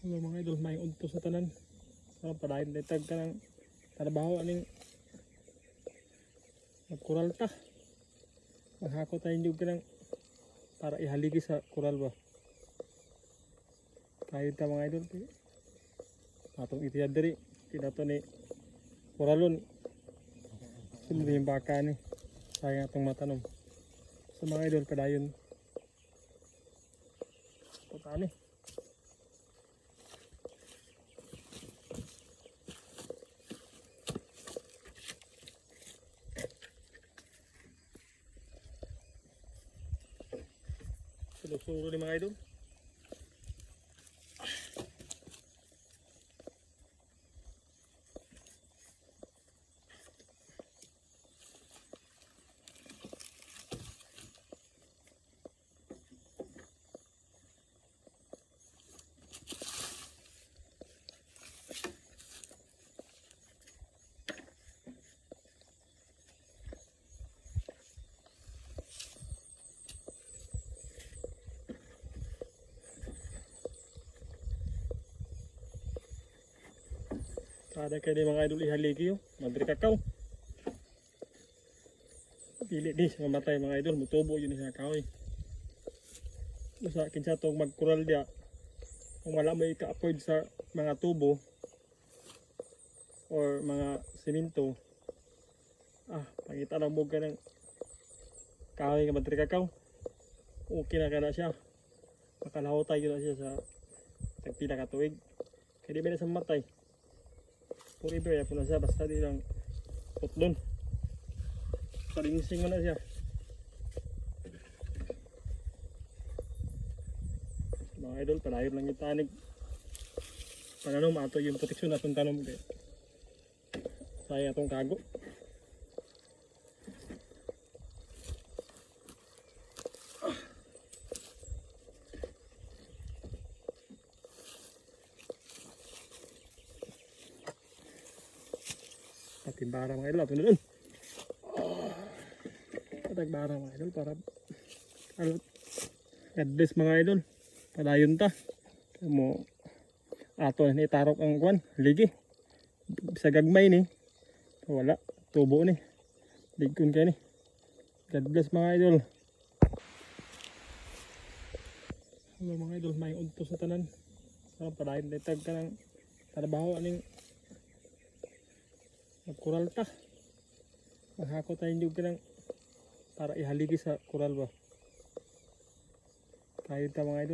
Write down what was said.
Hello mga idol, may unto sa tanan. Padayon detag ka ng trabaho aning magkural ta. Maghako tayo yung ka ng para ihaligi sa kural ba. Kayod ta mga idol. Atong itiyad diri. Tinato ni kuralon. Sulod yung baka ni. Sayang atong matanom. So mga idol, padayon. Puta ni. Sulog-suro ni mga idol. Kada kayo ni mga idol ihaligi yun. Madri kakao. Pili di sa mamatay mga idol. Mutubo yun sa kahoy. Sa akin sa itong magkural dia. Kung wala may ka-afford sa mga tubo or mga simento. Pangita lang mo ka ng kahoy nga madri kakao. Okay na ka na siya. Makalaho tayo na siya sa tagpila ka tuig. Kaya di ba na sa mamatay. Forever ya po na siya, basta di lang putlon. Paringsing mo na siya. Mga idol, palayon lang yung tanig. Pananom, ato yung proteksyon atong tanom. Saya atong kago. Patimbara mga idol, doon. Patimbara mga idol para God bless mga idol. Padayon ta. Mo ato ni tarok ang kwan, ligi. Sa gagmay ni. Wala tubo ni. Ligkon kay ni. God bless mga idol. Hello mga idol, may unto sa tanan. Padayon detag ka ng trabaho aning magkural ta. Maghako tayo yung ka ng para ihaligi sa kural ba. Kayod ta mga idol.